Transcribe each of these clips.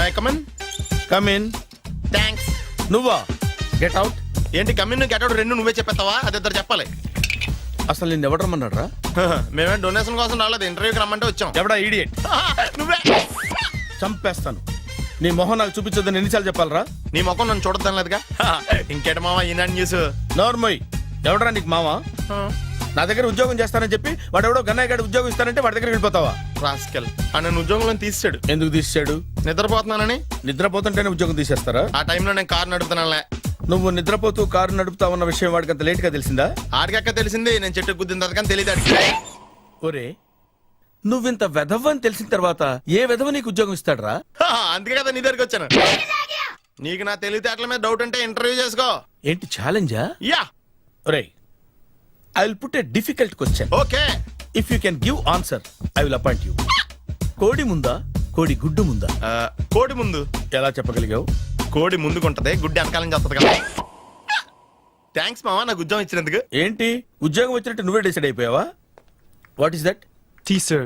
I come in? Come in. Thanks. నువ్వా? Get out. ఏంటి come in get out రెండు నువ్వే చెప్పేస్తావా? అది ఇద్దరు చెప్పాలి. అసలు నిన్ను ఎవడు రమ్మన్నాడు రా? మేమే డొనేషన్ కోసం రాలేదు, ఇంటర్వ్యూకి రమ్మంటే వచ్చాం. ఎవడా ఈడియట్? నువ్వే. చంపేస్తాను. నీ మొహం నాకు చూపించొద్దని ఎన్నిసార్లు చెప్పాలరా? నీ ముఖం నన్ను చూడద్దాం లేదుగా. ఇంకేట మామ ఈనాడు న్యూస్. నోర్మోయ్. ఎవడరా నీకు మావా? నా దగ్గర ఉద్యోగం చేస్తానని చెప్పి వాడెవడో గన్నయ్య గారి ఉద్యోగం ఇస్తానంటే వాడి దగ్గరికి వెళ్ళిపోతావా? రాస్కెల్. నన్ను ఉద్యోగంలో తీసాడు. ఎందుకు తీసాడు? నిద్రపోతున్నానని. నిద్రపోతుంటేనే ఉద్యోగం తీసేస్తారా? ఆ టైంలో నేను కారు నడుపుతున్నానులే. నువ్వు నిద్రపోతూ కారు నడుపుతావన్న విషయం వాడికి అంత లేట్ గా తెలిసిందా? ఆడికక్క తెలిసింది, నేను చెట్టు గుద్దిన తర్వాత కానీ తెలియదు. ఒరే, నువ్వింత వెధవని తెలిసిన తర్వాత ఏ వెధవ నీకు ఉద్యోగం ఇస్తాడరా? అందుకే కదా నీ దగ్గరికి వచ్చాను. నీకు నా తెలివితేటల మీద డౌట్ అంటే ఇంటర్వ్యూ చేసుకో. ఏంటి ఛాలెంజా? యా. ఒరే, I will put a difficult question. Okay. If you can give answer I will appoint you. కోడి ముందా, కోడి గుడ్డు ముందా? కోడి ముందు. ఎలా చెప్పగలిగావు? కోడి ముందుకుంటది, గుడ్డి వెనకాలం చేస్తుంది కదా. థ్యాంక్స్ మామ నాకు ఉద్యోగం ఇచ్చినందుకు. ఏంటి ఉద్యోగం వచ్చినట్టు నువ్వే డిసైడ్ అయిపోయావా? What is that? Tea, sir.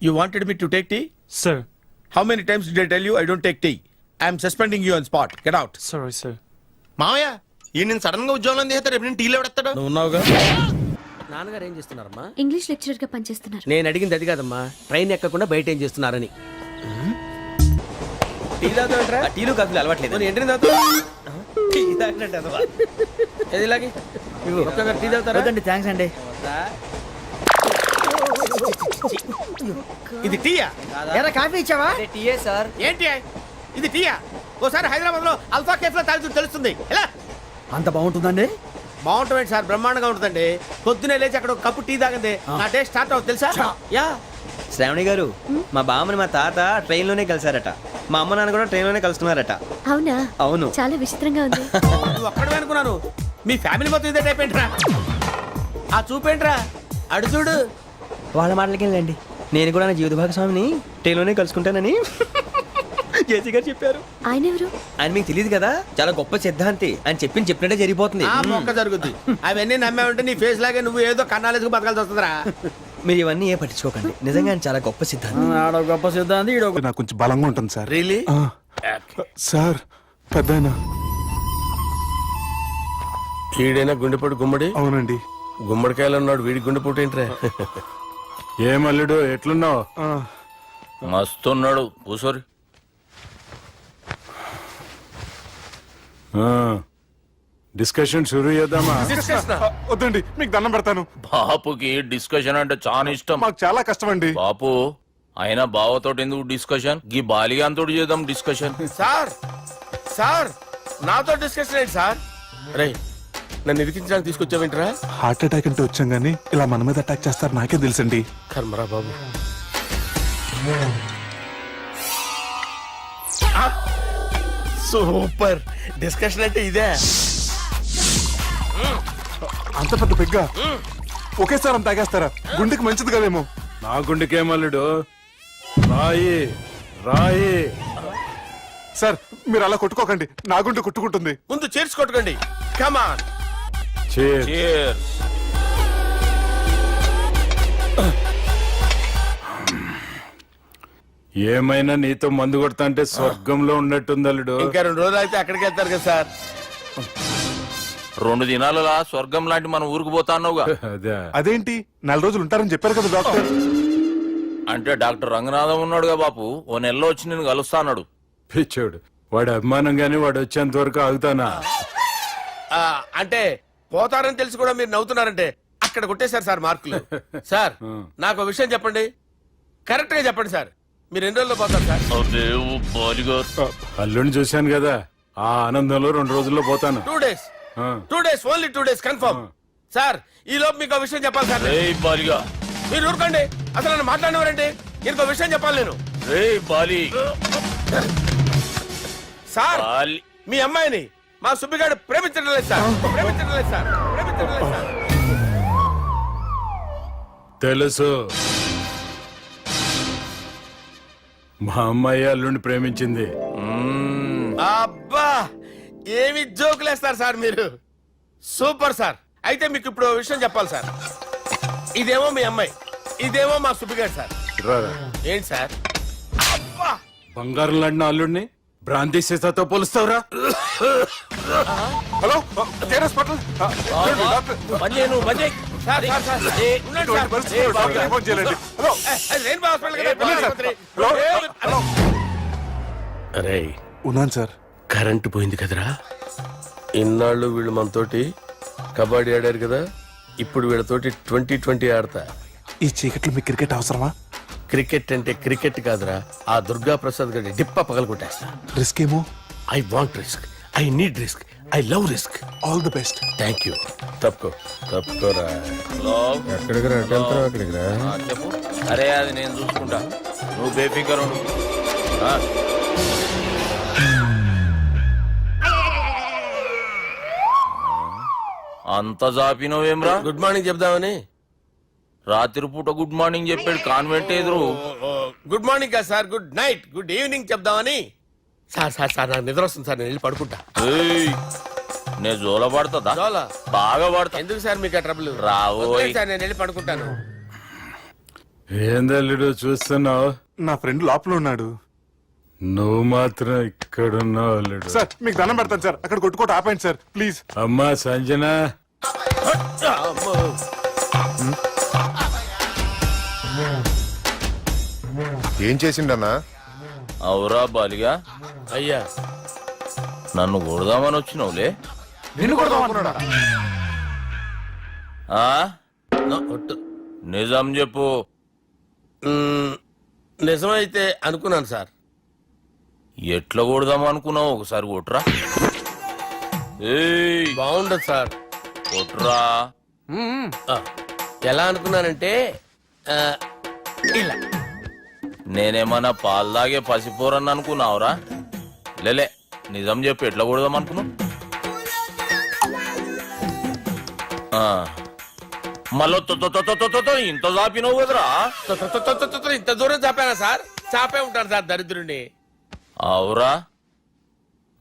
You wanted me to take tea? Sir. How many times did I tell you I don't take tea? I am suspending you on spot. Get out. Sorry, sir. మామయ్య ఈ నేను sudden గా ఉద్యోగంలో తీస్తాడు. రేపు నేను టీలో పెడతాడు. నువ్వు ఉన్నావుగా. నాన్నగారు ఏం చేస్తున్నారమ్మా? ఇంగ్లీష్ లెక్చరర్ గా పనిచేస్తున్నారు. నేను అడిగింది అది కాదమ్మా, ట్రైన్ ఎక్కకుండా బయట ఏం చేస్తున్నారని. టీ తాగుతావంటరా? టీలు కాఫీలు అలవాట్లేదు. నేను ఎంట్రీ తాగుతావా? టీ తాగినట్టు అదవా. ఏది ఇలాగే ఒక్కగారు టీ తాగుతారా? వద్దండి, థ్యాంక్స్ అండి. ఇది టీయా? ఎరా కాఫీ ఇచ్చావా? టీయే సార్. ఏంటి ఇది టీయా? ఓసారి హైదరాబాద్ లో అల్ఫా కేఫ్ లో తాగుతూ తెలుస్తుంది. ఎలా అంత బాగుంటుందండి? బాగుంటుంది సార్, బ్రహ్మాండంగా ఉంటుందండి. పొద్దునే లేచి అక్కడ ఒక కప్పు టీ తాగింది నా డే స్టార్ట్ అవుతుంది తెలుసా? యా. శ్రావణి గారు, మా బామ్మని మా తాత ట్రైన్ లోనే కలిసారట. మా అమ్మ నాన్న కూడా ట్రైన్ లోనే కలుస్తున్నారట. అవునా? అవును. చాలా విచిత్రంగా ఉంది. నువ్వు ఒక్కడే అనుకున్నాను, మీ ఫ్యామిలీ మొత్తం ఇదే టైప్ ఏంట్రా? ఆ చూపేంట్రా, అడు చూడు. వాళ్ళ మాటలకి వెళ్ళండి. నేను కూడా నా జీవిత భాగస్వామిని ట్రైన్ లోనే కలుసుకుంటానని జేసీ గారు చెప్పారు. ఆయన ఎవరు? ఆయన మీకు తెలియదు కదా, చాలా గొప్ప సిద్ధాంతి అని చెప్పినట్టే జరిగిపోతుంది. ఆ మొక్క జరుగుద్ది. అవన్నీ నమ్మే ఉంటే నీ ఫేస్ లాగే నువ్వు ఏదో కన్నాలేసుకు బతకాల్సి వస్తుందిరా. మీరు ఇవన్నీ ఏ పట్టించుకోకండి, నిజంగా ఆయన చాలా గొప్ప సిద్ధాంతి. ఆడ గొప్ప సిద్ధాంతి, ఈడ నాకు కొంచెం బలంగా ఉంటుంది సార్. రియలీ? సార్ పెద్దయినా. ఈడైనా గుండెపోటు గుమ్మడి? అవునండి. గుమ్మడికాయలు ఉన్నాడు, వీడి గుండెపోటు ఏంట్రా? ఏమల్లుడు ఎట్లున్నావు? మస్తున్నాడు కూసోరి. డిస్కషన్ షురూ చేద్దామా? వద్దండి, మీకు దండం పెడతాను. బాపుకి డిస్కషన్ అంటే చాలా ఇష్టం. మాకు చాలా కష్టం అండి. బాపు అయినా బావతోటి ఎందుకు డిస్కషన్? గీ బాలిగాంతోటి చేద్దాం డిస్కషన్. సార్ సార్ నాతో డిస్కషన్ ఏంటి సార్? రే, నన్ను ఇరికించడానికి తీసుకొచ్చావేంట్రా? హార్ట్ అటాక్ అంటే వచ్చాం గానీ ఇలా మన మీద అటాక్ చేస్తారు నాకే తెలుసండి. కర్మరా బాబు. సూపర్ డిస్కషన్ అంటే ఇదే. అంత పెద్ద పెగ్గా ఒకేసారి అంత తాగేస్తారా? గుండెకి మంచిది కదేమో. నా గుండెకేమల్లుడు, రాయి రాయి. సార్ మీరు అలా కొట్టుకోకండి, నా గుండె కొట్టుకుంటుంది. ముందు చేర్చి కొట్టుకోండి. కమాన్. Cheers. ఏమైనా నీతో మందు కొడతా అంటే స్వర్గంలో ఉన్నట్టుంది అల్లుడు. ఇంకా 2 రోజులు అయితే అక్కడికి వెళ్తారు కదా సార్. 2 దినాలలా స్వర్గం లాంటి మనం ఊరుకు పోతా అన్నావుగా. అదే. అదేంటి 4 రోజులు ఉంటారని చెప్పారు కదా డాక్టర్. అంటే డాక్టర్ రంగనాథం ఉన్నాడుగా బాపు, ఓ నెలలో వచ్చి నేను కలుస్తా అన్నాడు. పిచ్చోడు, వాడు అభిమానంగానే వాడు వచ్చేంత వరకు ఆగుతానా? అంటే పోతారని తెలిసి కూడా మీరు నవ్వుతున్నారంటే అక్కడ కొట్టేశారు సార్ మార్కులు. సార్ నాకు ఒక విషయం చెప్పండి, కరెక్ట్ గా చెప్పండి సార్. మీరు ఎన్ని రోజుల్లో పోతారు సార్? అల్లుడిని చూశాను కదా, ఆ ఆనందంలో 2 రోజుల్లో పోతాను. 2 days. 2 days, only 2 days confirm. Sir ఈ లోపు మీకు ఒక విషయం చెప్పాలి సార్. మీరు ఊరుకోండి, అసలు నన్ను మాట్లాడినవారంటే ఇంకో విషయం చెప్పాలి నేను. సార్ మీ అమ్మాయిని మా సుబ్బిగాడు ప్రేమించడం లేదు సార్. ప్రేమించడం లేదు సార్. ప్రేమించడం లేదు సార్. తెలుసు, మా అమ్మాయి అల్లుడిని ప్రేమించింది. అబ్బా ఏమి జోకులేస్తారు సార్ మీరు. Super sir. అయితే మీకు ఇప్పుడు ఓ విషయం చెప్పాలి సార్. ఇదేమో మీ అమ్మాయి, ఇదేమో మా సుబ్బిగాడు సార్. రారా. ఏంటి సార్? అబ్బా బంగారం లాంటి అల్లుడిని బ్రాంతి సీసాతో పోలుస్తావురా? Hello care hospital doctor sir sir sir ఉండండి ఇటువంటి సార్. పరిస్థితుల్లో డాక్టర్ రిపోర్ట్ చేయాలండి. హలో రెయిన్బో హాస్పిటల్ కదా, వెళ్ళండి సార్. ఆసుపత్రి. హలో హలో అరే ఉన్నాను సార్. కరెంటు పోయింది కదరా, ఇన్నాళ్ళు వీళ్ళు మనతోటి కబడ్డీ ఆడారు కదా, ఇప్పుడు వీళ్ళతోటి 2020 ఆడతా. ఈ చీకట్లో మీకు క్రికెట్ అవసరమా? క్రికెట్ అంటే క్రికెట్ కాదురా, ఆ దుర్గా ప్రసాద్ గారి డిప్ప పగల కొట్టేస్తా. రిస్క్ ఏమో. I want risk, I need risk, I love risk. All the best. Thank you. తప్పుకోరా. హలో ఎక్కడికి రా, అటు వెళ్తావా అక్కడికి రా? చెప్పు. అరే అది నేను చూసుకుంటా, నువ్వు బేఫికర్ ఉండు. ఆ. అంత జాపినవేమ్రా? గుడ్ మార్నింగ్ చెప్దామని. రాత్రి పూట గుడ్ మార్నింగ్ చెప్పాడు కాన్వెంట్ ఎదురు. గుడ్ మార్నింగ్ కాదు sir, good night, good evening చెప్దామని. సార్ సార్ సార్ నాకు నిద్ర వస్తుంది సార్, నేను వెళ్ళి పడుకుంటా. ఏయ్, నే జోల పడుతుందా? జోలా? బాగా పడతా. ఎందుకు సార్ మీకు ఆ ట్రబుల్? రావోయ్. వదిలేయ్ సార్, నేను వెళ్ళి పడుకుంటాను. ఏందల్లుడు చూస్తున్నావు? నా ఫ్రెండ్ లోపల ఉన్నాడు. నువ్వు మాత్రం ఇక్కడున్నావు అల్లుడు. సార్ మీకు దండం పెడతాను సార్, అక్కడ కొట్టుకోట ఆపండి సార్ ప్లీజ్. అమ్మా సంజన, అమ్మో. ఏం చేసిండన్నా? అవురా బాలిగా, అయ్యా నన్ను కొడదామని వచ్చినావులే. నిన్ను కొడదామన్నాడా? ఆ? ఒట్టు. నిజం చెప్పు. నిజమైతే అనుకున్నాను సార్. ఎట్లా కొడదాం అనుకున్నావు? ఒకసారి కొట్రా. ఏయ్, బాగుండదు సార్. కొట్రా. ఆ, ఎలా అనుకున్నానంటే ఆ, ఇలా. నేనేమన్నా పాలు తాగే పసిపోరని అనుకున్నావురా? లేలే, నిజం చెప్పు, ఎట్లా కొడదాం అనుకున్నావు? మళ్ళీ ఇంత చాపినావు కదరా? ఇంత దూరం చాపానా సార్? చాపే ఉంటాను సార్ దరిద్రుడిని. అవురా,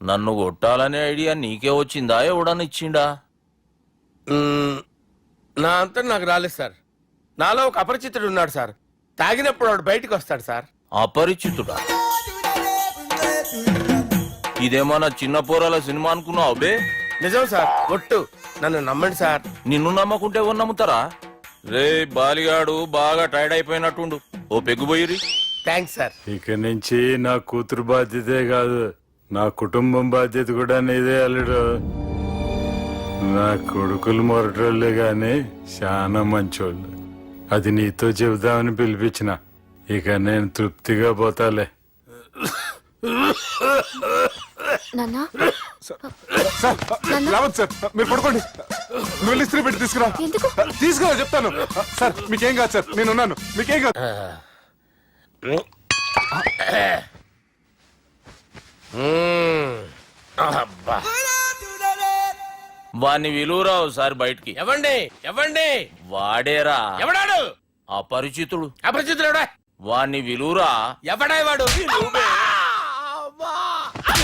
నన్ను కొట్టాలనే ఐడియా నీకే వచ్చిందా? ఎవడన్నా ఇచ్చిండా? నా అంతా నాకు రాలేదు సార్. నాలో ఒక అపరిచితుడు ఉన్నాడు సార్. తాగినప్పుడు వాడు బయటికి వస్తాడు సార్. అపరిచితుడా? ఇదేమన్నా చిన్న పోరాల సినిమా అనుకున్నావు బే? నిజం సార్, ఒట్టు. నన్ను నమ్మండి సార్. నిన్ను నమ్మకుంటే ఎవరు నమ్ముతారా? రే బాలిగాడు బాగా టైర్డ్ అయిపోయినట్టుండు, ఓ పెగ్గుబోయిరి. Thanks sir. ఇక నుంచి నా కూతురు బాధ్యతే కాదు, నా కుటుంబం బాధ్యత కూడా నీదే అల్లుడు. నా కొడుకులు మొరటోళ్ళే గాని చాలా మంచోళ్ళు. అది నీతో చెబుదామని పిలిపించిన. ఇక నేను తృప్తిగా పోతాలే. నాన్నా సార్ రావద్దు సార్, మీరు పడుకోండి. నువ్వు వెళ్ళి ఇస్త్రీ పెట్టి తీసుకురా. ఎందుకు? తీసుకురా చెప్తాను. సార్ మీకేం కాదు సార్, నేను ఉన్నాను. మీకేం కాదు. అబ్బా. వాణ్ణి విలువరా ఒకసారి బయటికి. ఎవండి ఎవండి? వాడేరా ఎవడాడు? అపరిచితుడు. అపరిచితుడు ఎవడా? వాణ్ణి విలువరా. ఎవడా వాడు?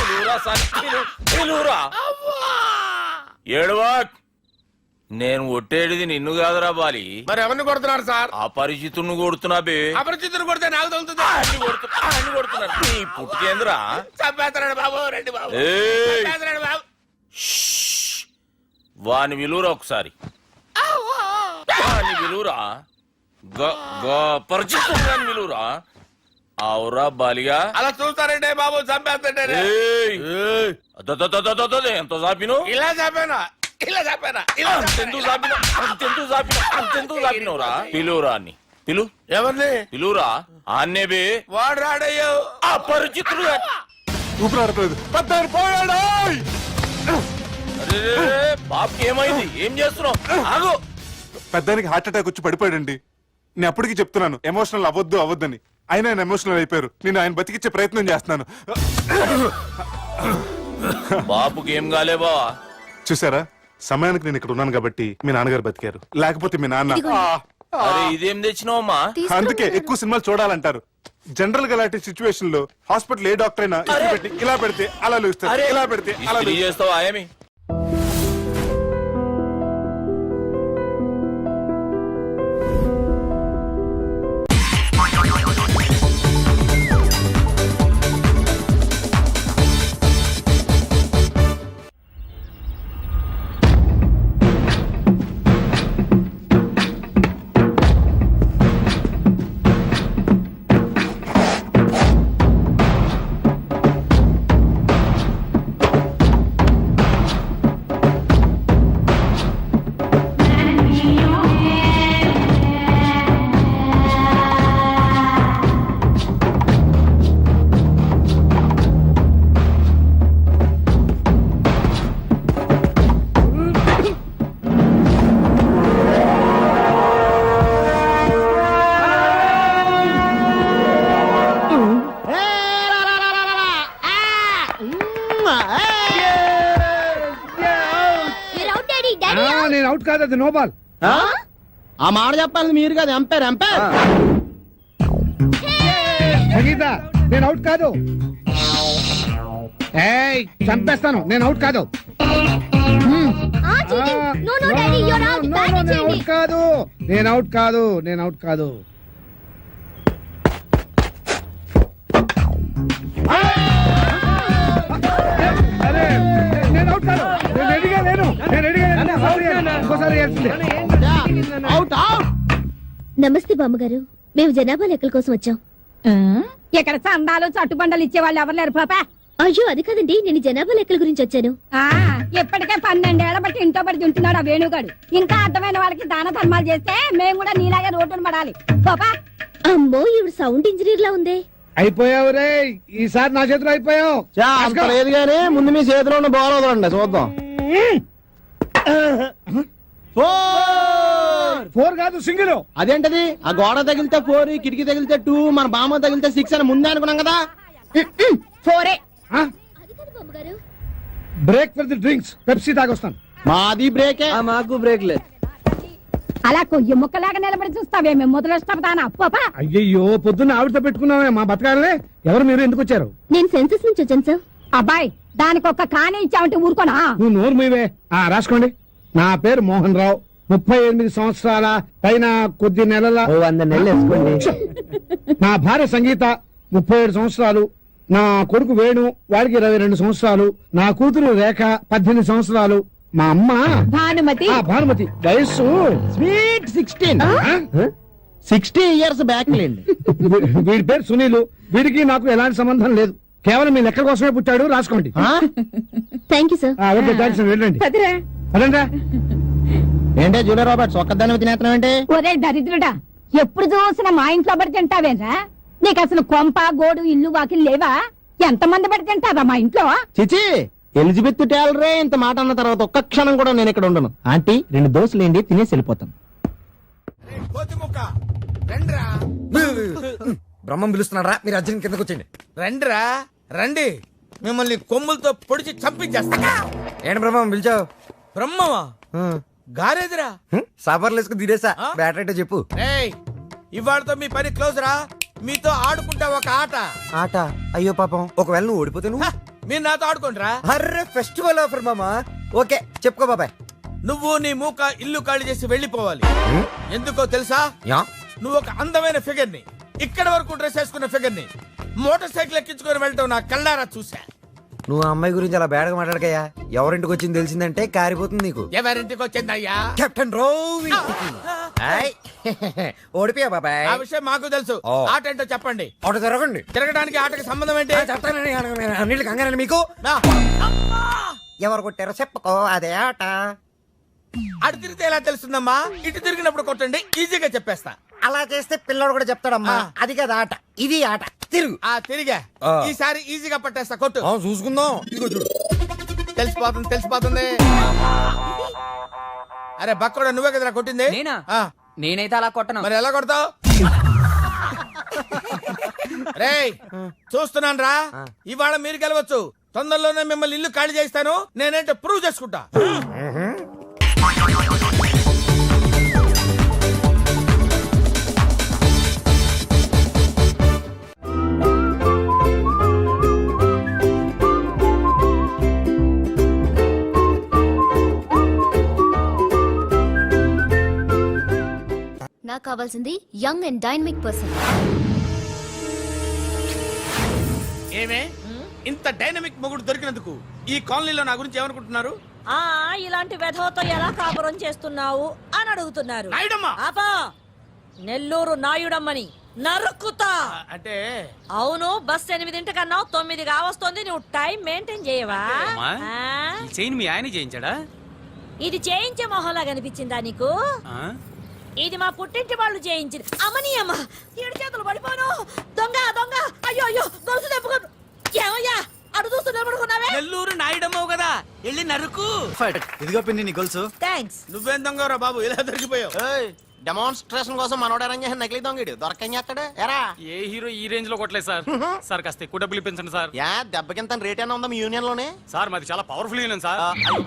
విలువరా సార్, విలువరా. ఏడవా, నేను కొట్టేడిది నిన్ను కాదురా బాలి, మరి ఎవరిని కొడుతున్నారు సార్? అపరిచితుడిని కొడుతున్నా బే. అపరిచితుడు కొడితే నాకు తగులుతుంది. అన్ని కొడుతున్నారు. నీ పుట్టుకేంద్రా? చంపేస్తున్నాడు బాబు, రండి బాబు. ఏయ్, చంపేస్తున్నాడు బాబు. వాని విలువరా ఒకసారి. వాని విలువరా. పరిచితుడు విలువరా. అవురా బాలిగా. అలా చూస్తారంటే బాబు, చంపేస్తాడు. ఏయ్, ఎంత చాపిను? ఇలా చంపానా? ఇలా చంపానా? ఇలా అంతెందుకు చాపిన? అంతెందుకు చాపినవురా? పిలువురా అన్ని. పిలు, ఎవరిని? పిలువురా. ఆన్నే బే. వాడు రాడయ్యో. అపరిచితుడు. ఊపిరాడట్లేదు. పెద్దాయన పోయాడు. అరే బాబుకి ఏమైంది? ఏం చేస్తున్నావు? ఆగు. పెద్దానికి హార్ట్ అటాక్ వచ్చి పడిపోయాడండి. నేను అప్పటికి చెప్తున్నాను ఎమోషనల్ అవ్వద్దని. ఆయన ఎమోషనల్ అయిపోయారు. నేను ఆయన బతికిచ్చే ప్రయత్నం చేస్తున్నాను. బాబుకి ఏం కాలే బావా? చూసారా, సమయానికి నేను ఇక్కడ ఉన్నాను కాబట్టి మీ నాన్నగారు బతికారు. లేకపోతే మీ నాన్న. అరే ఇదేం తెచ్చినావమ్మా? అందుకే ఎక్కువ సినిమాలు చూడాలంటారు. జనరల్ గా అలాంటి సిచ్యువేషన్ లో హాస్పిటల్ ఏ డాక్టర్ అయినా ఇస్త్రీ పెట్టి ఇలా పెడితే అలా లూస్తారు, ఇలా పెడితే అలా ఇస్త్రీ చేస్తావా ఏమి? నేను అవుట్ కాదు, అది నో బాల్. ఆ మాట చెప్పాలి మీరు కదా ఎంపైర్ ఎంపైర్. సంగీత, నేను అవుట్ కాదు. ఏయ్, చంపేస్తాను, నేను అవుట్ కాదు. నేను అవుట్ కాదు, నేను అవుట్ కాదు, నేను అవుట్ కాదు. అరే, నేను అవుట్ కాదు, నేను రెడీగా లేను, నేను రెడీగా లేను. ఇంకోసారి వేయాల్సిందే. Out out. నమస్తే బామ్మగారు, మేము జనాభా లెక్కల కోసం వచ్చాం. ఇక్కడ చందాలు చట్టుబండలు ఇచ్చే వాళ్ళు ఎవరు లేరు పాపా. అయ్యో అది కాదండి, నేను జనాభా లెక్కల గురించి వచ్చాను. ఇప్పటికే 12 ఏళ్ల బట్టి ఇంట్లో పడి తింటున్నాడు ఆ వేణుగాడు. ఇంకా అర్థమైన వాళ్ళకి దాన ధర్మాలు చేస్తే మేము కూడా నీలాగే రోడ్డును పడాలి పాపా. అమ్మో, ఇవి సౌండ్ ఇంజనీర్ లా ఉంది. అయిపోయావు రే, ఈసారి నా చేతిలో అయిపోయావు. అంత లేదు కానీ ముందు మీ చేతిలో ఉన్న బాల్ వదలండి చూద్దాం. 4 కాదు, సింగిల్. అదేంటది? ఆ గోడ తగిలితే 4, కిటికీ తగిలితే 2, మన బామ్మ తగిలితే 6 అని ముందే అనుకున్నాం కదా. 4 అది కాదు బామ్మగారు. Break for the drinks, Pepsi తాగొస్తాను. మాది బ్రేకే. మాకు బ్రేక్ లేదు. అలా కొయ్యి ముక్కలాగా నిలబడి చూస్తావే, మేము మొదలెస్తానా పాపా. అయ్యయ్యో, పొద్దున్న ఆవిడతో పెట్టుకున్నామే మా బతకాలే. ఎవరు మీరు, ఎందుకు వచ్చారు? నేను సెన్సస్ నుంచి వచ్చాను సార్. అబ్బాయి, దానికి ఒక్క కానే ఇచ్చావంటే ఊరుకోనా? నువ్వు నోరు మీవే. రాసుకోండి. నా పేరు మోహన్ రావు, 38 సంవత్సరాల పైన కొద్ది నెలల. 100 నెలలు వేసుకోండి. నా భార్య సంగీత, 37 సంవత్సరాలు. నా కొడుకు వేణు, వాడికి 22 సంవత్సరాలు. నా కూతురు రేఖ, 18 సంవత్సరాలు. మా అమ్మ భానుమతి. భానుమతి, వయస్సు స్వీట్ 16. 60 ఇయర్స్ బ్యాక్ లేండి. వీడి పేరు సునీలు. వీడికి నాకు ఎలాంటి సంబంధం లేదు, కేవలం మీ లెక్క కోసమే పుట్టాడు. రాసుకోండి. Thank you sir. Okay, thanks. వెళ్ళండి. కదిరా. అదంతా ఏంటే జూలియర్ రాబర్ట్స్ ఒక్కదాన్ని తినేస్తున్నావు ఏంటి? ఒరే దరిద్రుడా, ఎప్పుడు చూసినా మా ఇంట్లో పడి తింటావేరా? నీకు అసలు కొంప గోడు ఇల్లు వాకిలు లేవా? ఎంతమంది పడి తింటారా మా ఇంట్లో? చిచి, ఎలిజబెత్ టేలరే ఇంత మాట అన్న తర్వాత ఒక్క క్షణం కూడా నేను ఇక్కడ ఉండను. ఆంటీ 2 దోశలు ఏంటి, తినేసి వెళ్ళిపోతాను. బ్రహ్మం పిలుస్తున్నారా, మీరు అర్జున్ కిందకు వచ్చేయండి. రండిరా రండి, మిమ్మల్ని కొమ్ములతో పొడిచి చంపించేస్తా. ఏంటి బ్రహ్మం పిలిచావు? బ్రహ్మవా గారేదిరా. సాఫర్లు వేసుకుని తీరేసా, బ్యాటరీ చెప్పు. రేయ్, ఇవాళతో మీ పని క్లోజ్ రా. మీతో ఆడుకుంటా ఒక ఆట. ఆట? అయ్యో పాపం, ఒకవేళ నువ్వు ఓడిపోతే నువ్వు? మీరు నాతో ఆడుకుంటారా? అర్రే, ఫెస్టివల్ ఆఫర్ మామా. ఓకే, చెప్పుకో బాబాయ్. నువ్వు నీ మూక ఇల్లు ఖాళీ చేసి వెళ్ళిపోవాలి. ఎందుకో తెలుసా? యా, నువ్వు ఒక అందమైన ఫిగర్ ని, ఇక్కడ వరకు డ్రెస్ వేసుకున్న ఫిగర్ ని మోటార్ సైకిల్ ఎక్కించుకొని వెళ్ళటం నా కళ్ళారా చూసా. నువ్వు ఆ అమ్మాయి గురించి అలా బేడగా మాట్లాడకయ్యా. ఎవరింటికి వచ్చింది తెలిసిందంటే కారిపోతుంది నీకు. ఎవరింటికి వచ్చిందయ్యా? కెప్టెన్ రోవి. ఓడిపోయా బాబాయ్. ఆ విషయం మాకు తెలుసు. ఓ. ఆట ఏంటో చెప్పండి. ఆట జరగండి. తిరగడానికి ఆటకి సంబంధం ఏంటి? చెప్తానండి, అన్నిటికి కంగానండి మీకు. నా. అమ్మా! ఎవరు కొట్టారో చెప్పుకో, అదే ఆట. అటు తిరిగితే ఎలా తెలుస్తుందమ్మా? ఇటు తిరిగినప్పుడు కొట్టండి, ఈజీగా చెప్పేస్తా. అలా చేస్తే పిల్లడు కూడా చెప్తాడమ్మా. ఆ. అది కదా ఆట, ఇది ఆట. తిరుగు. తిరిగా ఆ. ఈసారి ఈజీగా పట్టేస్తా. కొట్టు. చూసుకుందాం. ఇదిగో చూడు. తెలిసిపోతుంది. అరే బక్కడా, నువ్వే కదరా కొట్టింది? నేనా? ఆ. నేనైతే అలా కొట్టను. మరి ఎలా కొడతావు? రేయ్, చూస్తున్నాను రా. ఇవాళ మీరు గెలవచ్చు. తొందరలోనే మిమ్మల్ని ఇల్లు ఖాళీ చేస్తాను. నేనేంటో ప్రూవ్ చేసుకుంటా. నాకు కావాల్సింది యంగ్ అండ్ డైనమిక్ పర్సన్. ఏమే, ఇంత డైనమిక్ మొగుడు దొరికినందుకు ఈ కాలనీలో నా గురించి ఏమనుకుంటున్నారు? ఇలాంటి వెధవతో ఎలా కాపురం చేస్తున్నావు అని అడుగుతున్నారు. నాయుడమ్మా. ఆపా, నెల్లూరు నాయుడమ్మని నరుక్కుతా. అంటే అవును, బస్ 8:00 9 కావస్తుంది. నువ్వు టైం మెయింటైన్ చేయవా? చైన్ మీ ఆయన చేయించాడా? ఇది చేయించే మొహంలా కనిపించిందా నీకు? ఇది మా పుట్టింటి వాళ్ళు చేయించింది. అమ్మని అమ్మ, 7 చేతులు పడిపోను. దొంగ దొంగ, అయ్యో అయ్యో, గొలుసు తెప్పుకో. ఏమయ్యా అడు చూస్తూ నిలబడుకున్నావే? నెల్లూరు నాయుడమ్మవు కదా, వెళ్ళి నరుకు. ఇదిగో పిన్ని నీ గొలుసు. థ్యాంక్స్. నువ్వేం దొంగరా బాబు, ఇలా దొరికిపోయావు? డెమాన్స్ట్రేషన్ కోసం మనోడు అరేంజ్ చేసిన నకిలీ దొంగడు దొరకని చేస్తాడు ఎరా ఏ హీరో ఈ రేంజ్ లో కొట్టలేదు సార్ సార్ కాస్త ఎక్కువ డబ్బులు ఇప్పించండి సార్. యా దెబ్బకింత రేట్ అయినా ఉందా మీ యూనియన్ లోనే? సార్ మాది చాలా పవర్ఫుల్ యూనియన్ సార్.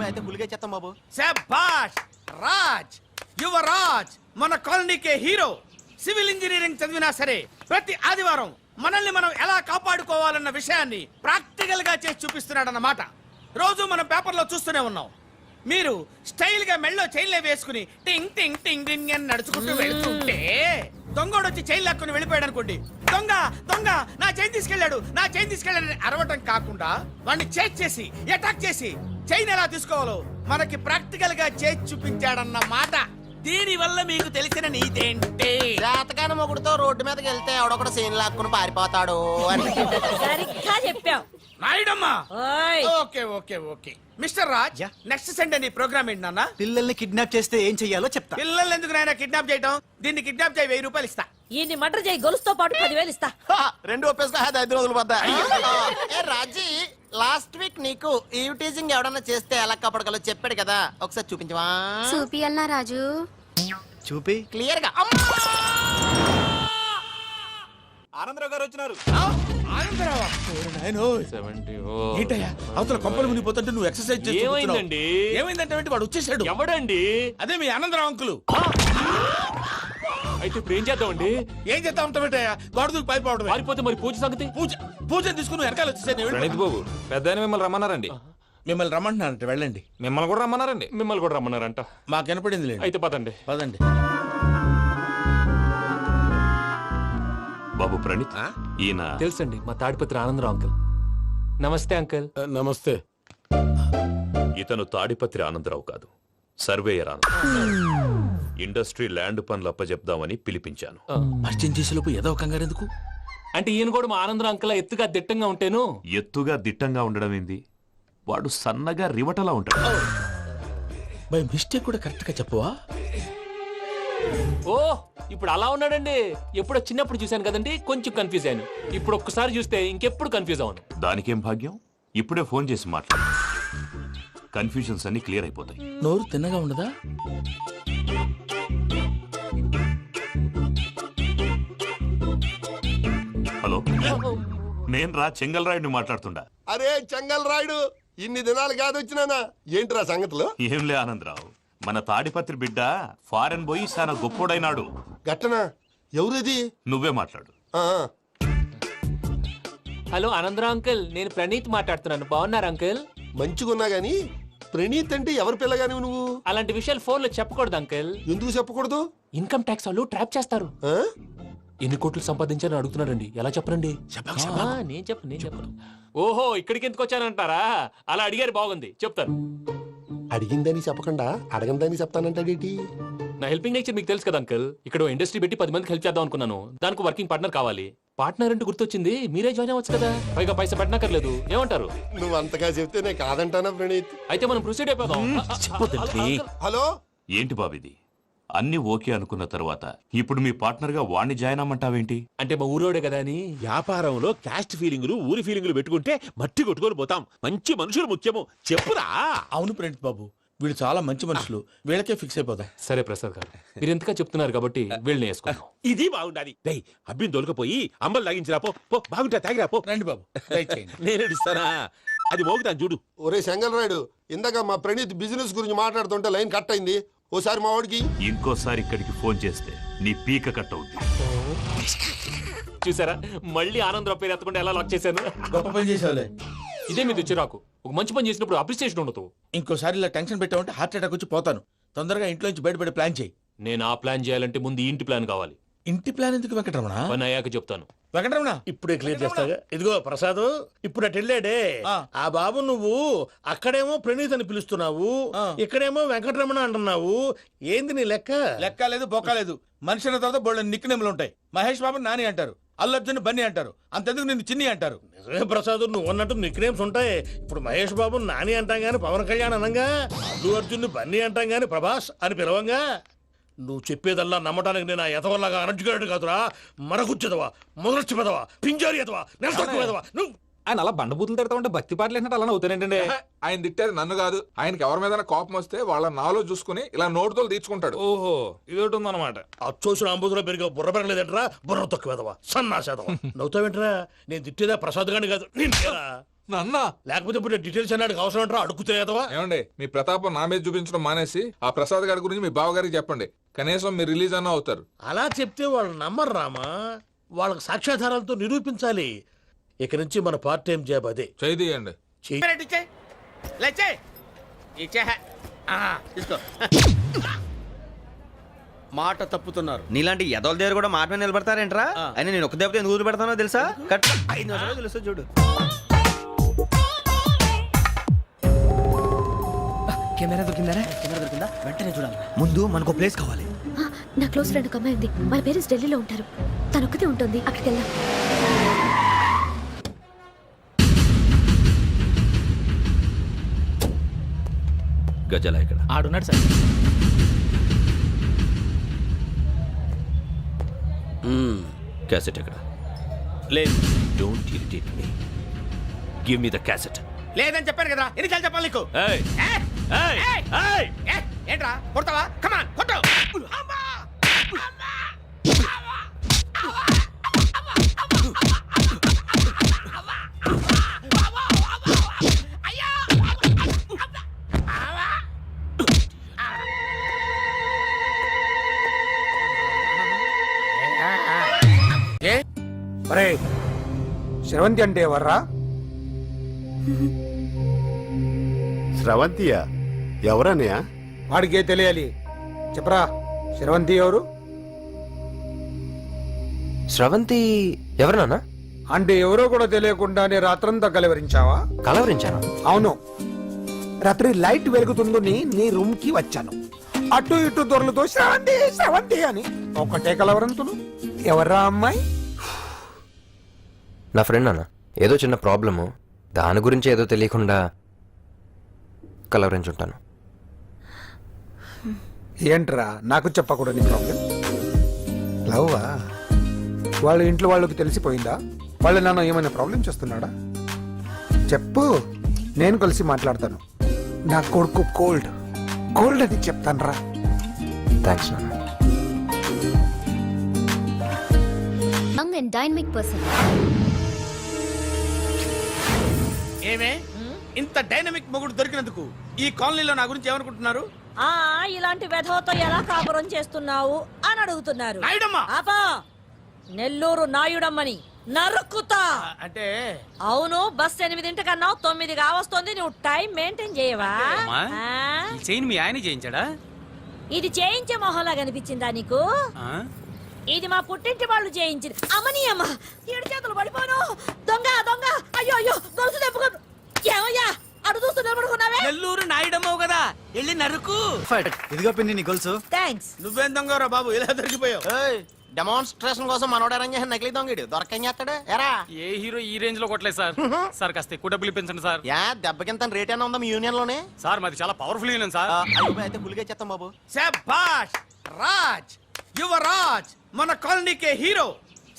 అయితే గులిగా చేస్తాం బాబు. శభాష్ రాజ్ యువరాజ్ మన కాలనీకే హీరో. సివిల్ ఇంజనీరింగ్ చదివినా సరే ప్రతి ఆదివారం మనల్ని మనం ఎలా కాపాడుకోవాలన్న విషయాన్ని ప్రాక్టికల్ గా చేసి చూపిస్తున్నాడన్నమాట. రోజు మనం పేపర్లో చూస్తూనే ఉన్నాం. మీరు స్టైల్ గా మెళ్ళో చైన్లే వేసుకుని టింగ్ టింగ్ టింగ్ టింగ్ అని నడుచుకుంటూ వెళ్తుంటే దొంగోడు వచ్చి చైన్ లాక్కుని వెళ్ళిపోయాడు అనుకోండి. దొంగ దొంగ నా చైన్ తీసుకెళ్ళాడు నా చైన్ తీసుకెళ్ళాడు అరవటం కాకుండా వాడిని చేజ్ చేసి అటాక్ చేసి చైన్ ఎలా తీసుకోవాలో మనకి ప్రాక్టికల్ గా చేసి చూపించాడన్న మాట. దీని వల్ల మీకు తెలిసిన నీతేంటి? జాతకాన మొగుడుతో రోడ్డు మీదకి వెళ్తే ఎవడొకడు సీన్ లాక్కుని పారిపోతాడు అని. సరిగ్గా చెప్పావు నాయుడమ్మా. ఓయ్ okay okay okay mister Raj, next Sunday నీ ప్రోగ్రామ్ ఏంటి నాన్న? పిల్లల్ని కిడ్నాప్ చేస్తే ఏం చెయ్యాలో చెప్తా. పిల్లల్ని ఎందుకు నాయన కిడ్నాప్ చేయటం? దీన్ని కిడ్నాప్ చేయి 1000 రూపాయలు ఇస్తా. ఈయన్ని మటర్ చేయి గొలుసుతో పాటు 10,000 ఇస్తా. రెండు ఒప్పేసుకో 5 రోజులు పడ్డా. ఏ రాజీ, లాస్ట్ వీక్ నీకు ఈ టీజింగ్ ఎవడన్నా చేస్తే ఎలా కాపాడగలో చెప్పాడు కదా, ఒకసారి చూపించవా? చూపియల్నా రాజు? చూపి. క్లియర్ గా. ఆనందరావు గారు వచ్చినారు. ఆనందరావా? ఏంటయ్యా అవతల కొంపలు మునిగిపోతుంటే నువ్వు ఎక్సర్సైజ్ ఏమైందండి? ఏమైందంటే వాడు వచ్చేసాడు. ఎవడండి? అదే మీ ఆనందరావు అంకులు. అయితే ఇప్పుడు ఏం చేద్దామండి? ఏం చేస్తా ఉంటావేటయ్యా? గొడవకు పైపోవడం. పారిపోతే మరి పూజ సంగతి? పూజ తీసుకుని వెనకాల వచ్చేసాను. బాబు పెద్ద మిమ్మల్ని రమ్మన్నారండి. మిమ్మల్ని రమ్మంటున్నారంట, వెళ్ళండి. మిమ్మల్ని కూడా రమ్మన్నారండి. మిమ్మల్ని కూడా రమ్మన్నారంట. మాకు వినపడింది. అయితే పదండి. పదండి. బాబు ప్రణీత్, ఈయన తెలుసండి, మా తాడిపత్రి ఆనందరావు అంకుల్. నమస్తే అంకుల్. నమస్తే. ఇతను తాడిపత్రి ఆనందరావు కాదు, సర్వేయర్ ఆనందరావు. ఇండస్ట్రీ ల్యాండ్ పనులు అప్పచెప్దామని పిలిపించాను. పరిచయం చేసేలోపు ఏదో కంగారు ఎందుకు? అంటే ఈయన కూడా మా ఆనందరావు అంకుల్ ఎత్తుగా దిట్టంగా ఉంటేను. ఎత్తుగా దిట్టంగా ఉండడం ఏంది, వాడు సన్నగా రివటలా ఉంటాడు. బై మిస్టేక్ కూడా కరెక్ట్ గా చెప్పవా? ఓ ఇప్పుడు అలా ఉన్నాడండి. ఎప్పుడో చిన్నప్పుడు చూశాను కదండి, కొంచెం కన్ఫ్యూజ్ అయ్యాను. ఇప్పుడు ఒక్కసారి చూస్తే ఇంకెప్పుడు కన్ఫ్యూజ్ అవ్వను. దానికేం భాగ్యం, ఇప్పుడే ఫోన్ చేసి మాట్లాడు. కన్ఫ్యూజన్స్ అన్ని క్లియర్ అయిపోతాయి. నోరు తిన్నగా ఉండదా? హలో, నేను రా చెంగల్ రాయుడిని మాట్లాడుతుండా. అరే చెంగల్ రాయుడు, ఇన్ని దినాలు కాదు వచ్చినానా? ఏంట్రా సంగతులు? ఏంలే ఆనందరావు, మన తాడిపత్రి బిడ్డ ఫారెన్ పోయి చాలా గొప్పోడైనాడు. గట్టనా? ఎవరిది? నువ్వే మాట్లాడు. హలో ఆనందరావు అంకుల్, నేను ప్రణీత్ మాట్లాడుతున్నాను. బాగున్నారు అంకుల్? మంచిగున్నా గాని ప్రణీత్ అంటే ఎవరి పిల్లగాని నువ్వు? అలాంటి విషయాలు ఫోన్ లో చెప్పకూడదు అంకుల్. ఎందుకు చెప్పకూడదు? ఇన్కమ్ ట్యాక్స్ వాళ్ళు ట్రాప్ చేస్తారు. ఎన్ని కోట్లు సంపాదించాలని అడుగుతున్నారండి, ఎలా చెప్పరండి? నేను చెప్పను. ఓహో, ఇక్కడికి ఎందుకు వచ్చానంటారా? అలా అడిగారు, బాగుంది, చెప్తాను. అడిగిందని చెప్పకుండా అడగందని చెప్తానంటాడేటి? నా హెల్పింగ్ నేచర్ మీకు తెలుసు కదా అంకుల్. ఇక్కడ ఇండస్ట్రీ పెట్టి 10 మందికి హెల్ప్ చేద్దాం అనుకున్నాను. దానికి వర్కింగ్ పార్ట్నర్ కావాలి. పార్ట్నర్ అంటే గుర్తొచ్చింది, మీరే జాయిన్ అవ్వచ్చు కదా, పైగా పైసా పెట్టనక్కర్లేదు. ఏమంటారు? నువ్వు అంతగా చెప్తే నేను కాదంటానా ప్రణీత్? అయితే మనం ప్రొసీడ్ అయిపోదాం. హలో, ఏంటి బాబిది? అన్ని ఓకే అనుకున్న తర్వాత ఇప్పుడు మీ పార్ట్నర్ గా వాణ్ణి జాయిన్ అమ్మంటావేంటి? అంటే మా ఊరోడే కదా అని. వ్యాపారంలో క్యాస్ట్ ఫీలింగులు ఊరి ఫీలింగులు పెట్టుకుంటే మట్టి కొట్టుకొని పోతాం. మంచి మనుషులు ముఖ్యము, చెప్పురా. అవును ప్రణీత్ బాబు, వీళ్ళు చాలా మంచి మనుషులు, వీళ్ళకే ఫిక్స్ అయిపోతాం. సరే ప్రసాద్ గారు, మీరు ఎంతగా చెప్తున్నారు కాబట్టి వీళ్ళని వేసుకుందాం. ఇది బాగుండాలి. అబ్బిని దొలకపోయి అంబలు తాగించిరా పో. బాగుంటా తాగిరా పో. రండి బాబు, నేను ఇస్తానా? అది మోగుతాను చూడు. ఒరే చెంగల్ రాయుడు, ఇందాక మా ప్రణీత్ బిజినెస్ గురించి మాట్లాడుతుంటే లైన్ కట్ అయింది. ఓసారి మా వాడికి ఇంకోసారి ఇక్కడికి ఫోన్ చేస్తే నీ పీక కట్ అవుతుంది. చూసారా, మళ్ళీ ఆనందరావు పేరు ఎత్తకుండా ఎలా లాక్ చేశాను. గొప్ప పని చేసేవాళ్ళే. ఇదే మీద చిరాకు. ఒక మంచి పని చేసినప్పుడు అప్రిసియేషన్ ఉండదు. ఇంకోసారి ఇలా టెన్షన్ పెట్టామంటే హార్ట్ అటాక్ వచ్చి పోతాను. తొందరగా ఇంట్లో నుంచి బయటపడే ప్లాన్ చేయి. నేను ఆ ప్లాన్ చేయాలంటే ముందు ఈ ఇంటి ప్లాన్ కావాలి. ఇంటి ప్లాన్ ఎందుకు వెంకటరమణ? పని అయ్యాక చెప్తాను. వెంకటరమణ ఇప్పుడే క్లియర్ చేస్తాగా. ఇదిగో ప్రసాద్, ఇప్పుడు అటు వెళ్ళాడే ఆ బాబు, నువ్వు అక్కడేమో ప్రణీత్ అని పిలుస్తున్నావు, ఇక్కడేమో వెంకటరమణ అంటున్నావు. ఏంది నీ లెక్క? లెక్క లేదు, బొక్క లేదు. మనిషి అన్న తర్వాత బోళ్ళ నిక్నెములు ఉంటాయి. మహేష్ బాబు నాని అంటారు, అల్లు అర్జున్ బన్నీ అంటారు, అంతెందుకు నిన్ను చిన్ని అంటారు. నిజమే ప్రసాద్, నువ్వు అన్నట్టు నిక్నేమ్స్ ఉంటాయి. ఇప్పుడు మహేష్ బాబు నాని అంటాం గాని పవన్ కళ్యాణ్ అనంగా, అల్లు అర్జున్ బన్నీ అంటాం గాని ప్రభాస్ అని పిలవంగా. నువ్వు చెప్పేదల్లా నమ్మటానికి నేను ఎతవల్లాగా అనర్జుకేటెడ్ కాదురా. మరగుచ్చదవా, మొదలచ్చి పెదవా, పింజారి ఎదవా, నెలసొక్కు పెదవా. నువ్వు ఆయన అలా బండబూతులు తిడతా ఉంటే భక్తి పాటలు ఏంటంటే అలా అవుతానంటే. ఆయన తిట్టేది నన్ను కాదు, ఆయనకి ఎవరి మీద కోపం వస్తే వాళ్ళ నాలో చూసుకుని ఇలా నోటుతో తీర్చుకుంటాడు. ఓహో ఇదొకటి ఉందన్నమాట. అచ్చోసిన అంబుధులో పెరిగే బుర్ర పెరగలేదంటరా, బుర్ర తక్కువేదవా సన్నాసేదవా. నవ్వుతావేంట్రా? నేను తిట్టేదా ప్రసాద్ గాని కాదు నిన్నేరా. నాన్న లేకపోతే ఇప్పుడు డీటెయిల్స్ అన్నాడు అవసరం అంటారా? అడుగుతాయేదవా? ఏమండి, మీ ప్రతాపం నా మీద చూపించడం మానేసి ఆ ప్రసాద్ గారి గురించి మీ బావగారికి చెప్పండి. కనీసం మీరు రిలీజ్ అన్న అవుతారు. అలా చెప్తే వాళ్ళు నమ్మరు రామా. వాళ్ళకి సాక్ష్యాధారాలతో నిరూపించాలి. ఇక నుంచి మన పార్ట్ టైం జాబ్ అదే. చేయండి. తీసుకో. మాట తప్పుతున్నారు. నీలాంటి ఎదల దగ్గర కూడా మాట మీద నిలబడతారేంట్రా? అని నేను ఒక దెబ్బతో ఎందుకు పెడతానో తెలుసా? కట్ 5 నిమిషాలు తెలుసు చూడు. కెమెరా దొరికిందా? వెంటనే చూడాలి. ముందు మనకు ప్లేస్ కావాలి. నా క్లోజ్ ఫ్రెండ్ ఒక అమ్మాయి ఉంది. వాళ్ళ పేరెంట్స్ ఢిల్లీలో ఉంటారు. తను ఒక్కతే ఉంటుంది. అక్కడికి వెళ్దాం. గజల ఇక్కడ ఆడున్నాడు సార్. క్యాసెట్ ఎక్కడ? లేదు. Don't irritate me, give me the cassette. లేదని చెప్పాను కదా, ఎన్నిసార్లు చెప్పాలి నీకు? ఏయ్ ఏయ్ ఏయ్ ఏంట్రా కొడతావా? కమాన్ కొట్టు. అరే శ్రవంతి అంటే ఎవర్రా? స్రవంతియా? ఎవరన్నయ్య? వాడికే తెలియాలి. చెప్పరా, శ్రవంతి ఎవరు? స్రవంతి ఎవరు నాన్న? అంటే ఎవరో కూడా తెలియకుండానే రాత్రంతా కలవరించావా? కలవరించాను. అవును, రాత్రి లైట్ వెలుగుతుందని నీ రూమ్ కి వచ్చాను. అటు ఇటు దొరలతో శ్రవంతి శ్రవంతి అని ఒకటే కలవరంతులు. ఎవర్రా అమ్మాయి? నా ఫ్రెండ్ అన్న, ఏదో చిన్న ప్రాబ్లము, దాని గురించి ఏదో తెలియకుండా కలవరించుంటాను. ఏంట్రా నాకు చెప్పకూడని ప్రాబ్లం? లవ్వా? వాళ్ళ ఇంట్లో వాళ్ళకి తెలిసిపోయిందా? వాళ్ళ నాన్న ఏమైనా ప్రాబ్లం చేస్తున్నాడా? చెప్పు, నేను కలిసి మాట్లాడతాను. నా కొడుకు కోల్డ్ కోల్డ్ అని చెప్తాను రా. థ్యాంక్స్ నాన్న. Young and dynamic person. ఏమే ఇంత డైనమిక్ మొగుడు దొరికినందుకు ఈ కాలనీలో నా గురించి ఏమనుకుంటున్నారు? ఇలాంటి వెధవతో ఎలా కాపురం చేస్తున్నావు అని అడుగుతున్నారు. నాయుడమ్మా! ఆపా! నెల్లూరు నాయుడమ్మని నరుక్కుతా. అంటే అవును, బస్ 8 కన్నావు, 9 కావస్తుంది. నువ్వు టైం మెయింటైన్ చేయవా? చైన్ మీ ఆయన చేయించాడా? ఇది చేయించే మొహంలా కనిపించిందా నీకు? ఇది మా పుట్టింటి వాళ్ళు చేయించింది. అమ్మని అమ్మ, 7 చేతులు పడిపోను. దొంగ దొంగ, అయ్యో అయ్యో, గొలుసు తెప్పుకోను. ఏమయ్యా అడు చూస్తూ నిలబడుకున్నావే? నెల్లూరు నాయుడమ్మవు కదా, వెళ్ళి నరుకు. ఇదిగో పిన్ని నీ గొలుసు. థ్యాంక్స్. నువ్వేం దొంగరా బాబు, ఇలా దొరికిపోయావు? డెమాన్స్ట్రేషన్ కోసం మనోడు అరేంజ్ చేసిన నకిలీ దొంగడు దొరకని చేస్తాడు. ఎరా ఏ హీరో ఈ రేంజ్ లో కొట్టలేదు సార్. సార్ కాస్త ఎక్కువ డబ్బులు ఇప్పించండి సార్. యా దెబ్బకింత రేట్ అయినా ఉందా మీ యూనియన్ లోనే? సార్ మాది చాలా పవర్ఫుల్ యూనియన్ సార్. అయితే గులిగా చేస్తాం బాబు. శభాష్ రాజ్, యువరాజ్ మన కాలనీకే హీరో.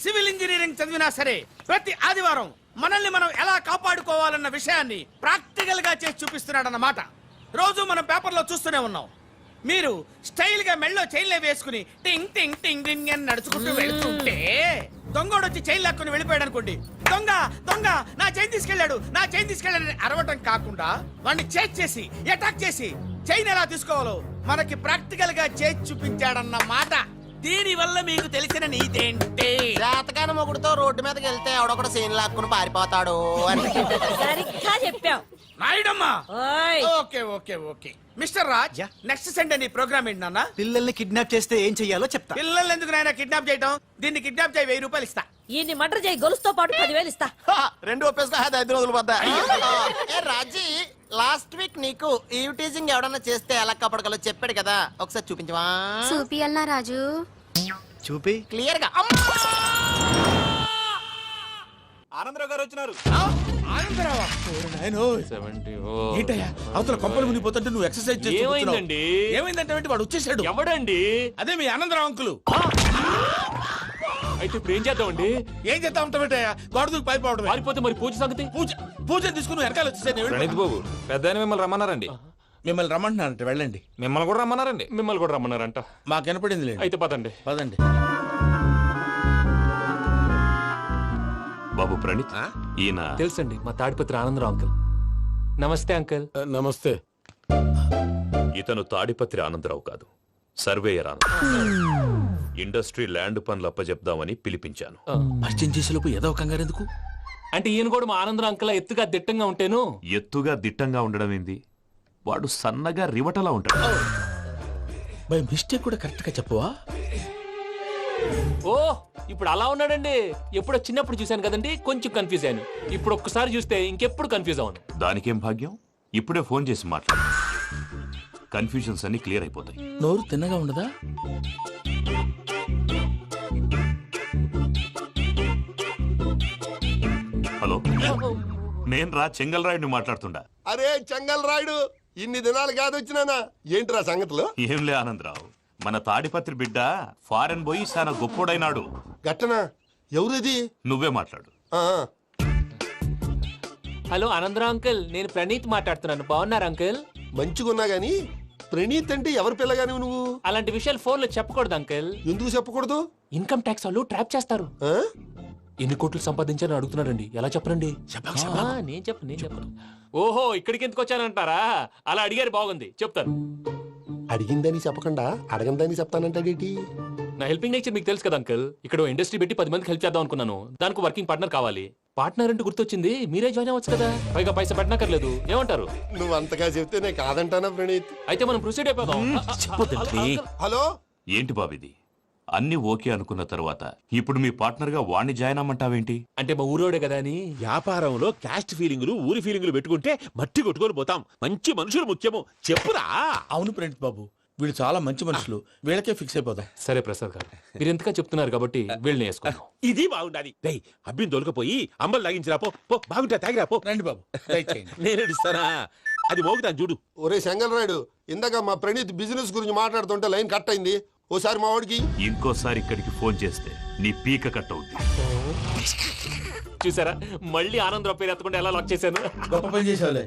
సివిల్ ఇంజనీరింగ్ చదివినా సరే ప్రతి ఆదివారం మనల్ని మనం ఎలా కాపాడుకోవాలన్న విషయాన్ని ప్రాక్టికల్ గా చేసి చూపిస్తున్నాడన్నమాట. రోజు మనం పేపర్లో చూస్తూనే ఉన్నాం. మీరు స్టైల్ గా మెళ్ళో చైన్లే వేసుకుని టింగ్ టింగ్ టింగ్ టింగ్ అని నడుచుకుంటూ వెళ్తుంటే దొంగోడు వచ్చి చైన్ లాక్కుని వెళ్ళిపోయాడు అనుకోండి. దొంగ దొంగ నా చైన్ తీసుకెళ్లాడు, నా చైన్ తీసుకెళ్లాడని అరవటం కాకుండా వాడిని చేజ్ చేసి అటాక్ చేసి చైన్ ఎలా తీసుకోవాలో మనకి ప్రాక్టికల్ గా చేసి చూపించాడన్న మాట. దీని వల్ల మీకు తెలిసిన నీతేంటి? జాతకాన మొగుడుతో రోడ్డు మీదకి వెళ్తే ఎవడొకడు సీన్ లాక్కుని పారిపోతాడు అని. సరిగ్గా చెప్పావు నాయుడమ్మా. ఓయ్. Okay okay okay mister Raj, next Sunday నీ ప్రోగ్రామ్ ఏంటి నాన్న? పిల్లల్ని కిడ్నాప్ చేస్తే ఏం చెయ్యాలో చెప్తా. పిల్లల్ని ఎందుకు నాయన కిడ్నాప్ చేయటం? దీన్ని కిడ్నాప్ చేయి, 1000 రూపాయలు ఇస్తా. ఈయన్ని మర్డర్ చేయి, గొలుసుతో పాటు 10,000 ఇస్తా. రెండు ఒప్పేసుకో, 5 రోజులు పోతా. ఏ రాజీ, లాస్ట్ వీక్ నీకు ఈ టీజింగ్ ఎవడన్నా చేస్తే ఎలా కాపాడగలో చెప్పాడు కదా, ఒకసారి చూపించవా? చూపియల్నా రాజు? చూపి. క్లియర్ గా. ఆనందరావు గారు వచ్చినారు. ఆనందరావా? ఏంటయ్యా అవతల కొంపలు మునిగిపోతుంటే నువ్వు ఎక్సర్సైజ్ చేస్తూ ఏమైందండి? ఏమైందంటే వాడు వచ్చేసాడు. ఎవడండి? అదే మీ ఆనందరావు అంకులు. అయితే ఇప్పుడు ఏం చేద్దామండి? ఏం చేస్తా ఉంటావేటయ్యా? గోడ దూకి పైపోవడం. పారిపోతే మరి పూజ సంగతి? పూజ తీసుకుని వెనకాల వచ్చేసాను. ప్రణీత్ బాబు పెద్ద మిమ్మల్ని రమ్మన్నారండి. మిమ్మల్ని రమ్మంటున్నారంట, వెళ్ళండి. మిమ్మల్ని కూడా రమ్మన్నారండి. మిమ్మల్ని కూడా రమ్మన్నారంట. మాకు వినపడింది లేండి. అయితే పదండి. పదండి. బాబు ప్రణీత్, ఈయన తెలుసండి, మా తాడిపత్రి ఆనందరావు అంకుల్. నమస్తే అంకుల్. నమస్తే. ఇతను తాడిపత్రి ఆనందరావు కాదు, సర్వేయర్ ఆనందరావు. ఇండస్ట్రీ ల్యాండ్ పనులు అప్పచెప్దామని పిలిపించాను. పరిచయం చేసేలోపు ఏదో కంగారు ఎందుకు? అంటే ఈయన కూడా మా ఆనందరావు అంకుల్ ఎత్తుగా దిట్టంగా ఉంటేను. ఎత్తుగా దిట్టంగా ఉండడం ఏంది? వాడు సన్నగా రివటలా ఉంటాడు. బై మిస్టేక్ కూడా కరెక్ట్ గా చెప్పవా? ఓ ఇప్పుడు అలా ఉన్నాడండి. ఎప్పుడో చిన్నప్పుడు చూశాను కదండి, కొంచెం కన్ఫ్యూజ్ అయ్యాను. ఇప్పుడు ఒక్కసారి చూస్తే ఇంకెప్పుడు కన్ఫ్యూజ్ అవ్వను. దానికేం భాగ్యం, ఇప్పుడే ఫోన్ చేసి మాట్లాడు. కన్ఫ్యూజన్స్ అన్ని క్లియర్ అయిపోతాయి. నోరు తిన్నగా ఉండదా? హలో, నేను రా చెంగల్రాయుడిని మాట్లాడుతుండా. అరే చెంగల్ రాయుడు, ఇన్ని దినాలు కాదు వచ్చినానా? ఏంట్రా సంగతులు? ఏంలే ఆనందరావు, మన తాడిపత్రి బిడ్డ ఫారెన్ పోయి చాలా గొప్పోడైనాడు. గట్టనా? ఎవరిది? నువ్వే మాట్లాడు. హలో ఆనందరావు అంకుల్, నేను ప్రణీత్ మాట్లాడుతున్నాను. బాగున్నారు అంకుల్? మంచిగున్నా గాని ప్రణీత్ అంటే ఎవరి పిల్లగాని నువ్వు? అలాంటి విషయాలు ఫోన్ లో చెప్పకూడదు అంకుల్. ఎందుకు చెప్పకూడదు? ఇన్కమ్ ట్యాక్స్ వాళ్ళు ట్రాప్ చేస్తారు. ఆ? ఎన్ని కోట్లు సంపాదించాలని అడుగుతున్నారండి. ఎలా చెప్పరండి? నేను చెప్పను. ఓహో ఇక్కడికి ఎందుకు వచ్చానంటారా? అలా అడిగారు, బాగుంది, చెప్తాను. అడిగిందని చెప్పకుండా అడగందని చెప్తానంటాడేటి? నా హెల్పింగ్ నేచర్ మీకు తెలుసు కదా అంకుల్. ఇక్కడ ఇండస్ట్రీ పెట్టి 10 మందికి హెల్ప్ చేద్దాం అనుకున్నాను. దానికి వర్కింగ్ పార్ట్నర్ కావాలి. పార్ట్నర్ అంటే గుర్తొచ్చింది, మీరే జాయిన్ అవ్వచ్చు కదా. పైగా పైసా పెట్టనక్కర్లేదు. ఏమంటారు? నువ్వు అంతగా చెప్తే నేను కాదంటానా ప్రణీత్? అయితే మనం ప్రొసీడ్ అయిపోదాం. హలో, ఏంటి బాబిది? అన్ని ఓకే అనుకున్న తర్వాత ఇప్పుడు మీ పార్ట్నర్ గా వాణ్ణి జాయిన్ అమ్మంటావేంటి? అంటే మా ఊరోడే కదా అని. వ్యాపారంలో క్యాస్ట్ ఫీలింగులు, ఊరి ఫీలింగులు పెట్టుకుంటే మట్టి కొట్టుకొని పోతాం. మంచి మనుషులు ముఖ్యము. చెప్పురా. అవును ప్రణీత్ బాబు, వీళ్ళు చాలా మంచి మనుషులు. వీళ్ళకే ఫిక్స్ అయిపోదాం. సరే ప్రసాద్ గారు, మీరు ఎంతగా చెప్తున్నారు కాబట్టి వీళ్ళని వేసుకుందాం. ఇది బాగుండాలి. డై అబ్బిని దొలకపోయి అంబలు లాగించిరా పో. పో బాగుంటా తాగిరా పో. రండి బాబు, దయచేయండి. నేను ఇస్తానా? అది మోగుతాను చూడు. ఒరే చెంగల్ రాయుడు, ఇందాక మా ప్రణీత్ బిజినెస్ గురించి మాట్లాడుతుంటే లైన్ కట్ అయింది. ఓసారి మా వాడికి ఇంకోసారి ఇక్కడికి ఫోన్ చేస్తే నీ పీక కట్ అవుద్ది. చూసారా, మళ్ళీ ఆనందరావు పేరు ఎత్తకుండా ఎలా లాక్ చేశాను. గొప్ప పని చేసేవాళ్ళే.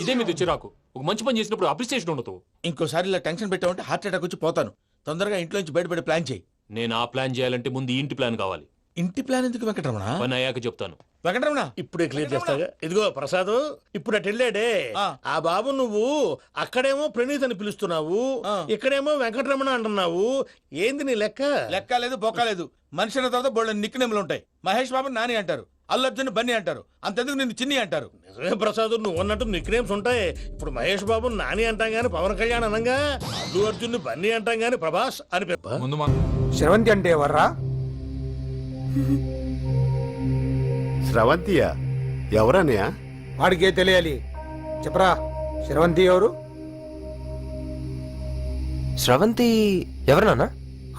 ఇదే మీద చిరాకు. ఒక మంచి పని చేసినప్పుడు అప్రిసియేషన్ ఉండదు. ఇంకోసారి ఇలా టెన్షన్ పెట్టామంటే హార్ట్ అటాక్ వచ్చి పోతాను. తొందరగా ఇంట్లో నుంచి బయటపడే ప్లాన్ చేయి. నేను ఆ ప్లాన్ చేయాలంటే ముందు ఈ ఇంటి ప్లాన్ కావాలి. ఇంటి ప్లాన్ ఎందుకు వెంకటరమణ? పని అయ్యాక చెప్తాను. వెంకటరమణ ఇప్పుడే క్లియర్ చేస్తాగా. ఇదిగో ప్రసాద్, ఇప్పుడు అటు వెళ్ళాడే ఆ బాబు, నువ్వు అక్కడేమో ప్రణీత్ అని పిలుస్తున్నావు, ఇక్కడేమో వెంకటరమణ అంటున్నావు. ఏంది నీ లెక్క? లెక్క లేదు, బొక్క లేదు. మనిషి అన్న తర్వాత బోళ్ళ నిక్నెములు ఉంటాయి. మహేష్ బాబు నాని అంటారు, అల్లు అర్జున్ బన్నీ అంటారు, అంతెందుకు నిన్ను చిన్ని అంటారు. నిజమే ప్రసాద్, నువ్వు అన్నట్టు నిక్నేమ్స్ ఉంటాయి. ఇప్పుడు మహేష్ బాబు నాని అంటాం గాని పవన్ కళ్యాణ్ అనంగా, అల్లు అర్జున్ బన్నీ అంటాం గాని ప్రభాస్ అని. శ్రవంతి అంటే ఎవర్రా? స్రవంతియా? ఎవరన్నయ్యా? వాడికే తెలియాలి. చెప్పరా, శ్రవంతి ఎవరు? స్రవంతి ఎవరు నాన్న?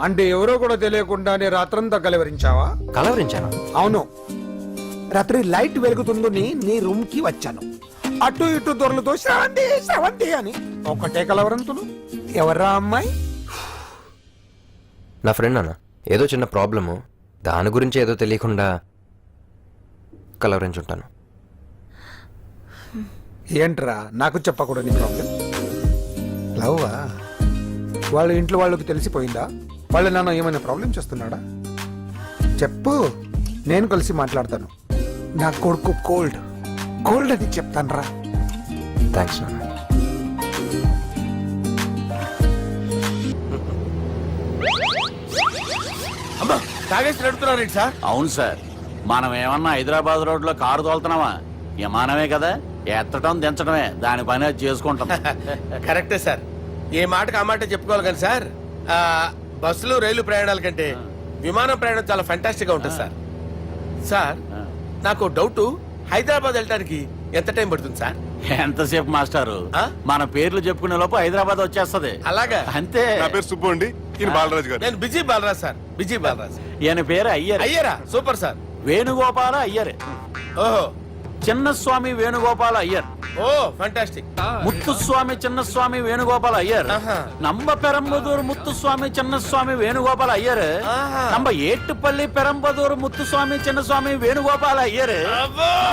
అంటే ఎవరో కూడా తెలియకుండానే రాత్రంతా కలవరించావా? కలవరించాను. అవును, రాత్రి లైట్ వెలుగుతుందని నీ రూమ్ కి వచ్చాను. అటు ఇటు దొరలతో శ్రవంతి శ్రవంతి అని ఒకటే కలవరంతులు. ఎవర్రా అమ్మాయి? నా ఫ్రెండ్ అన్న, ఏదో చిన్న ప్రాబ్లము, దాని గురించి ఏదో తెలియకుండా కలవరించుంటాను. ఏంట్రా నాకు చెప్పకూడదు నీ ప్రాబ్లం? లవ్వా? వాళ్ళ ఇంట్లో వాళ్ళకి తెలిసిపోయిందా? వాళ్ళ నాన్న ఏమైనా ప్రాబ్లం చేస్తున్నాడా? చెప్పు, నేను కలిసి మాట్లాడతాను. నా కొడుకు కోల్డ్ కోల్డ్ అని చెప్తాను రా. థ్యాంక్స్ నాన్న. అమ్మా, తాగేసి నడుపుతున్నారేంటి సార్? అవును సార్, మనం ఏమన్నా హైదరాబాద్ రోడ్ లో కారు తోలుతున్నామా? విమానమే కదా, ఎత్తడం దించడమే, దాని పని అది చేసుకుంటాం. కరెక్టే సార్. ఏ మాటకు ఆ మాట చెప్పుకోవాలి కానీ సార్, బస్సులు రైలు ప్రయాణాల కంటే విమానం ప్రయాణం చాలా ఫెంటాస్టిక్ గా ఉంటుంది సార్. సార్, నాకు డౌట్, హైదరాబాద్ వెళ్ళడానికి ఎంత టైం పడుతుంది సార్? ఎంతసేపు మాస్టారు, మన పేర్లు చెప్పుకునే లోపు హైదరాబాద్ వచ్చేస్తది. అలాగా? అంతే. నా పేరు సుబ్బు అండి, ఈయన బాలరాజు గారు. నేను busy Balaraj sir. Busy Balaraj. ఈయన పేరు అయ్యర్. అయ్యరా? Super sir. వేణుగోపాల అయ్యరే. ఓహో, చిన్నస్వామి వేణుగోపాల అయ్యర్, ఓ ఫంటాస్టిక్. ముత్తుస్వామి చిన్నస్వామి వేణుగోపాల అయ్యర్, నంబ పెరంబదూరు ముత్తుస్వామి చిన్నస్వామి వేణుగోపాల అయ్యర్, నంబ ఏట్టుపల్లి పెరంబదూరు ముత్తుస్వామి చిన్నస్వామి వేణుగోపాల అయ్యర్,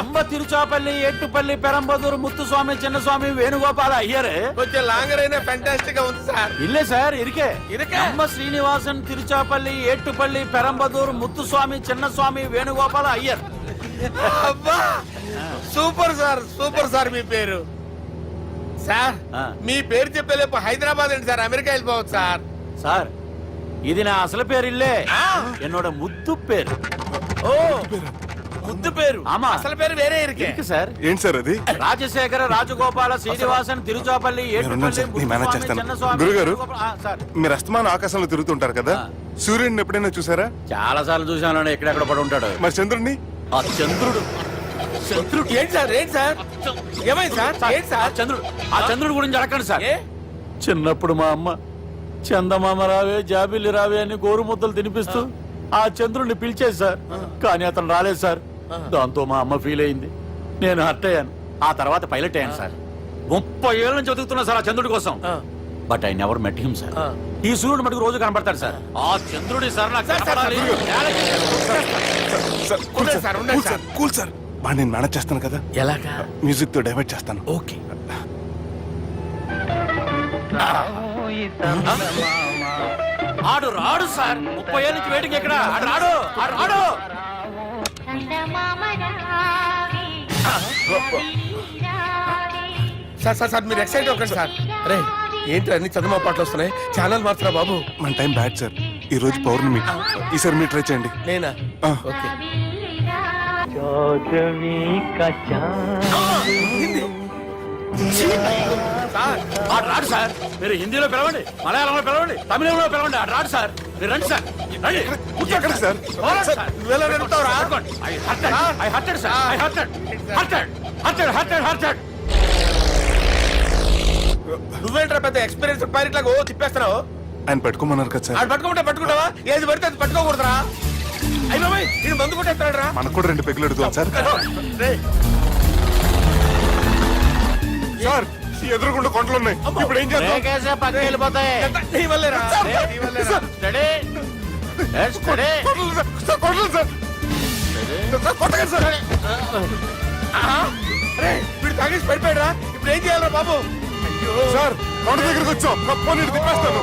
నంబ తిరుచాపల్లి ఏట్టుపల్లి పెరంబదూరు ముత్తుస్వామి చిన్నస్వామి వేణుగోపాల అయ్యర్. కొంచెం లాంగర్ అయినా ఫంటాస్టిక్ గా ఉంది సార్. ఇల్లే సార్ ఇరికే. ఇరికే? నంబ శ్రీనివాసన్ తిరుచాపల్లి ఏట్టుపల్లి పెరంబదూరు ముత్తుస్వామి చిన్నస్వామి వేణుగోపాల అయ్యర్. అబ్బా సూపర్ సార్, సూపర్ సార్. మీ పేరు సార్, మీ పేరు చెప్పేలేపు హైదరాబాద్ అండి సార్, అమెరికా వెళ్ళిపోవచ్చు సార్. సార్ ఇది నా అసలు పేరు ఇల్లే, ఎన్నోడ ముద్దు పేరు. ఓ ముద్దు పేరు. ఆమా. అసలు పేరు వేరే ఇరికే సార్. ఏంటి సార్ అది? రాజశేఖర రాజగోపాల శ్రీనివాసన్ తిరుచాపల్లి ఏట్టుపల్లి నేను మేనేజ్ చేస్తాను. చిన్నస్వామి గురుగారు వేణుగోపాల. సార్ మీరు అస్తమానం ఆకాశంలో తిరుగుతుంటారు కదా, సూర్యుడిని ఎప్పుడైనా చూసారా? చాలా సార్లు చూసాను, ఎక్కడెక్కడ పడి ఉంటాడు. మరి చంద్రుడిని? ఆ చంద్రుడు ఏంటి సార్, ఏంటి సార్, ఏమైంది సార్, ఏంటి సార్? ఆ చంద్రుడు గురించి అడగండి సార్. చిన్నప్పుడు మా అమ్మ చందమామ రావే జాబిల్లి రావే అని గోరు ముద్దలు తినిపిస్తూ ఆ చంద్రుడిని పిలిచేది సార్, కానీ అతను రాలేదు సార్. దాంతో మా అమ్మ ఫీల్ అయింది, నేను హర్ట్ అయ్యాను. ఆ తర్వాత పైలట్ అయ్యాను సార్. 30 ఏళ్ళ నుంచి చదువుతున్నా సార్ ఆ చంద్రుడి కోసం. But I never met him sir. ఈ సూర్యుడు మటుకు రోజు కనపడతాడు సార్. ఆ చంద్రుడి సార్ నాకు కనపడాలి. కూల్ సార్, బాగా నేను మేనేజ్ చేస్తాను కదా. ఎలాగా? మ్యూజిక్ తో డైవర్ట్ చేస్తాను. ఓకే. ఆడు రాడు సార్, 30 ఏళ్ళ నుంచి వెయిటింగ్ ఎక్కడ. ఆడు రాడు, ఆడు రాడు. సార్ సార్ సార్ మీరు ఎక్సైట్ అవ్వకండి సార్. అరే ఏంటి అన్ని చదువు పాటలు వస్తున్నాయి, ఛానల్ మార్చరా బాబు. మన టైం బ్యాడ్ సార్, ఈ రోజు పౌర్ణమి. ఈసారి మీరు ట్రై చేయండి. నేనా? ఓకే. ఆడు రాడు సార్, మీరు హిందీలో పిలవండి, మలయాళంలో పిలవండి, తమిళంలో పిలవండి. ఆడు రాడు సార్, మీరు రండి సార్, రండి. ఎక్కడ సార్? నువ్వెలా నడుపుతావురా? I hurted, sir. I hurted. నువ్వేంట్రా పెద్ద ఎక్స్పీరియన్స్ పైరెట్ లాగా ఓ తిప్పేస్తున్నావు. ఆయన పెట్టుకోమన్నారు కదా సార్. ఆడు పట్టుకుంటే పట్టుకుంటావా? ఏది పడితే అది పట్టుకోకూడదురా. అయ్యి బాబాయ్ ఇది మందు కొట్టేస్తాడు రా. మనకు కూడా 2 పెగ్గులు అడుగుతాం సార్. సార్ ఎదురుకుండా కొండలు ఉన్నాయి, ఇప్పుడు ఏం చేద్దాం? రేగేసే పక్కకి వెళ్ళిపోతాయి. నీ వల్లేరా? నీ వల్లేరా? Steady. Let's steady. కొండలు సార్, కొట్టగా సార్. అరే వీడు తాగేసి పడిపోయాడురా, ఇప్పుడు ఏం చేయాలరా బాబు? సార్ కొండ దగ్గరికి వచ్చాం, కప్పని తిప్పేస్తాను.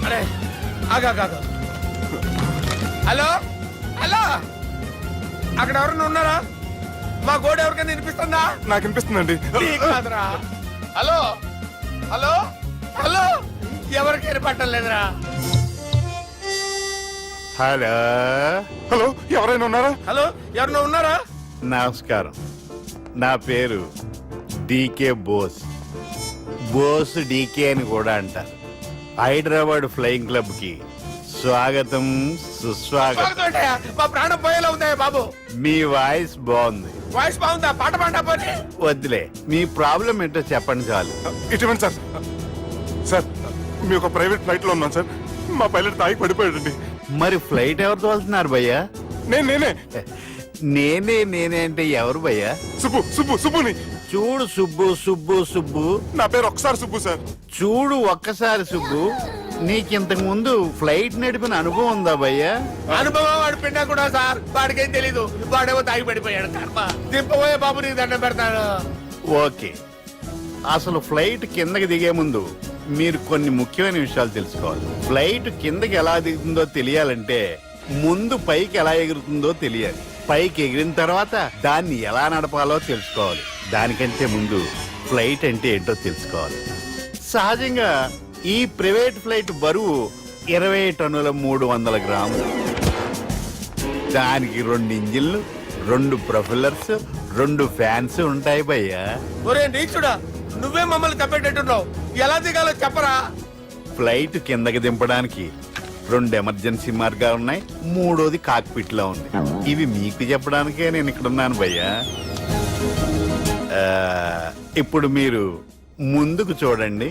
అరే ఆగా. హలో హలో, అక్కడ ఎవరన్నా ఉన్నారా? మా గోడ ఎవరికైనా వినిపిస్తుందా? నాకు అనిపిస్తుందండి. నీకు కాదురా. హలో హలో హలో, ఎవరికైనా పట్టలేదురా. హలో హలో, ఎవరైనా ఉన్నారా? హలో ఎవరన్నా ఉన్నారా? నమస్కారం, నా పేరు డీకే బోస్. బోస్ డీకే అని కూడా అంటారు. హైదరాబాద్ ఫ్లయింగ్ క్లబ్ కి స్వాగతం సుస్వాగతం. మా ప్రాణం పోయేలా ఉందా బాబు? మీ వాయిస్ బాగుంది. వాయిస్ బాగుందా? పాట పాడా పోనీ. వద్దులే, మీ ప్రాబ్లం ఏంటో చెప్పండి చాలు. ఇటువంటి సార్, సార్ మీ ఒక ప్రైవేట్ ఫ్లైట్ లో ఉన్నాం సార్, మా పైలట్ తాగి పడిపోయాడండి. మరి ఫ్లైట్ ఎవరు తోలుతున్నారు భయ్యా? నేనే నేనే అంటే ఎవరు భయ్యా? సుబ్బుని. చూడు సుబ్బు, నా పేరు ఒకసారి సుబ్బు సార్. చూడు ఒక్కసారి సుబ్బు, నీకింతకు ముందు ఫ్లైట్ నడిపిన అనుభవం ఉందా భయ్యా? అనుభవం వాడు పిండా కూడా సార్, వాడికేం తెలీదు. వాడేమో తాగి పడిపోయాడు. కర్మ. దింపబోయే బాబు నీకు దండం పెడతాడు. ఓకే, అసలు ఫ్లైట్ కిందకి దిగే ముందు మీరు కొన్ని ముఖ్యమైన విషయాలు తెలుసుకోవాలి. ఫ్లైట్ కిందకి ఎలా దిగుతుందో తెలియాలంటే ముందు పైకి ఎలా ఎగురుతుందో తెలియాలి. పైకి ఎగిరిన తర్వాత దాన్ని ఎలా నడపాలో తెలుసుకోవాలి. దానికంటే ముందు ఫ్లైట్ అంటే ఏంటో తెలుసుకోవాలి. సహజంగా ఈ ప్రైవేట్ ఫ్లైట్ బరువు 20 టన్నుల 300 గ్రాములు. దానికి 2 ఇంజిన్లు, 2 ప్రొఫెల్లర్స్, 2 ఫ్యాన్స్ ఉంటాయి భయ్యా. ఒరే నీచుడా, నువ్వే మమ్మల్ని తప్పేటట్టున్నావు. ఎలా దిగాలో చెప్పరా? ఫ్లైట్ కిందకి దింపడానికి 2 ఎమర్జెన్సీ మార్గాలు ఉన్నాయి, 3వది కాక్పిట్ లో ఉంది. ఇవి మీకు చెప్పడానికే నేను ఇక్కడ ఉన్నాను భయ్యా. ఇప్పుడు మీరు ముందుకు చూడండి.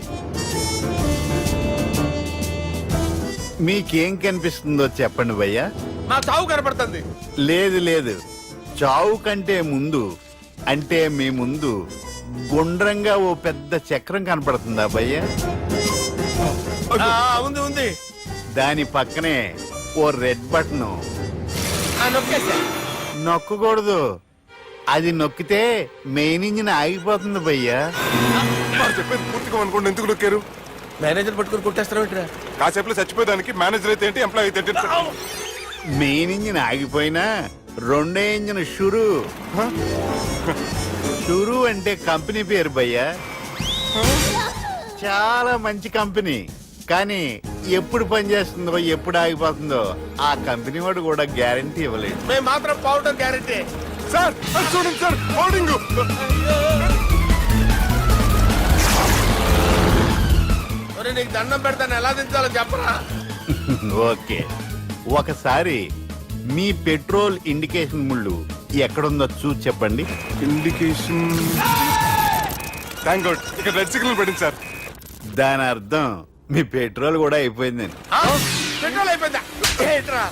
మీకేం కనిపిస్తుందో చెప్పండి భయ్యా. మా చావు కనపడుతుంది. లేదు లేదు, చావు కంటే ముందు అంటే మీ ముందు గుండ్రంగా ఓ పెద్ద చక్రం కనపడుతుందా భయ్య? ఉంది ఉంది. దాని పక్కనే ఓ రెడ్ బటన్. నొక్కేసా. నొక్కకూడదు, అది నొక్కితే మెయిన్ ఇంజిన్ ఆగిపోతుంది భయ్యా. వాడు చెప్పేది పూర్తిగా అనుకోండి, ఎందుకు నొక్కారు? మేనేజర్ పట్టుకుని కొట్టేస్తారా ఏంట్రా? కాసేపులో చచ్చిపోయేదానికి మేనేజర్ అయితే ఏంటి, ఎంప్లాయ్ అయితే ఏంటి? మెయిన్ ఇంజిన్ ఆగిపోయినా రెండో ఇంజిన్ షురు. షురు అంటే కంపెనీ పేరు భయ్యా. చాలా మంచి కంపెనీ, కానీ ఎప్పుడు పనిచేస్తుందో ఎప్పుడు ఆగిపోతుందో ఆ కంపెనీ వాడు కూడా గ్యారంటీ ఇవ్వలేదు. మేము మాత్రం పౌడర్ గ్యారెంటీ. సార్ అది చూడండి సార్, హోర్డింగ్. నీకు దండం పెడతాను, ఎలా దించాలో చెప్పరా? ఓకే, ఒకసారి మీ పెట్రోల్ ఇండికేషన్ ముళ్ళు ఎక్కడుందో చూసి చెప్పండి. ఇండికేషన్. థ్యాంక్ గాడ్, ఇక్కడ రెడ్ సిగ్నల్ పడింది సార్. దాని అర్థం మీ పెట్రోల్ కూడా అయిపోయిందని. పెట్రోల్ అయిపోయిందా? ఏంట్రా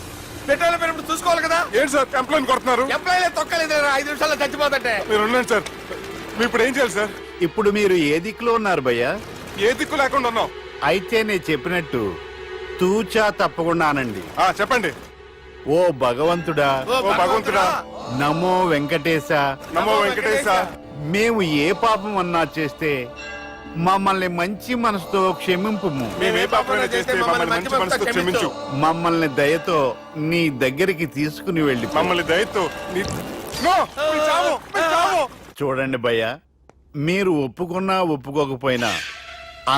పెట్రోల్ అయిపోయినప్పుడు చూసుకోవాలి కదా. ఏంటి సార్ ఎంప్లాయ్ కొడుతున్నారు? ఎంప్లాయీ తొక్కలేదు, 5 నిమిషాల్లో చచ్చిపోతుంటే. మీరు ఉండండి సార్, మీరు ఇప్పుడు ఏం చేయాలి సార్? ఇప్పుడు మీరు ఏ దిక్కులో ఉన్నారు భయ్యా? ఏ దిక్కు లేకుండా ఉన్నాం. అయితే నేను చెప్పినట్టు తూచా తప్పకుండా అనండి. చెప్పండి. ఓ భగవంతుడా, ఓ భగవంతుడా, నమో వెంకటేశ, నమో వెంకటేశ. మేము ఏ పాపం అన్నా చేస్తే మమ్మల్ని మంచి మనసుతో క్షమింపు. మేమే పాపమైనా చేస్తే మమ్మల్ని మంచి మనసుతో క్షమించు. మమ్మల్ని దయతో నీ దగ్గరికి తీసుకుని వెళ్ళి మమ్మల్ని దయతో నో, మీ చావు, మీ చావు. చూడండి భయ్య, మీరు ఒప్పుకున్నా ఒప్పుకోకపోయినా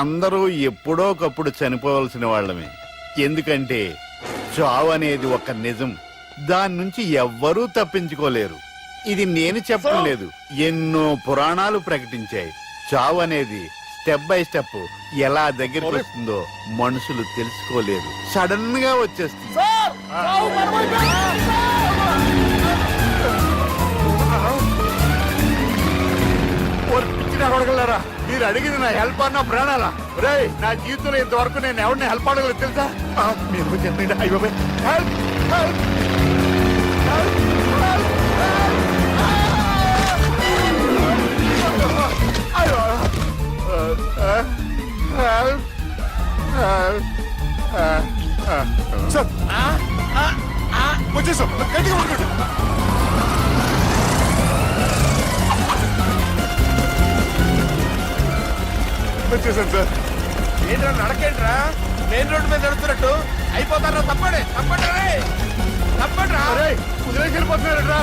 అందరూ ఎప్పుడో ఒకప్పుడు చనిపోవలసిన వాళ్ళమే. ఎందుకంటే చావు అనేది ఒక నిజం, దాని నుంచి ఎవ్వరూ తప్పించుకోలేరు. ఇది నేను చెప్పడం లేదు, ఎన్నో పురాణాలు ప్రకటించాయి. చావు అనేది స్టెప్ బై స్టెప్ ఎలా దగ్గరికి వస్తుందో మనుషులు తెలుసుకోలేరు, సడన్ గా వచ్చేస్తుంది. అడగలరా, మీరు అడిగింది నా హెల్ప్ అన్న ప్రాణాలా? రే, నా జీవితంలో ఇంతవరకు నేను ఎవరిని హెల్ప్ అడగలేదు తెలుసా? మీరు చెప్పండి. అయ్యో హెల్ప్, హెల్ప్, సార్ వచ్చేసాం, గట్టిగా పట్టుకోండి. వచ్చేసాను సార్. ఏంట్రా నడకేంట్రా? మెయిన్ రోడ్డు మీద నడుస్తున్నట్టు అయిపోతారా? తప్పండి, తప్పండి రే, తప్పండి రా. కుదిరేసి వెళ్ళిపోతున్నారా?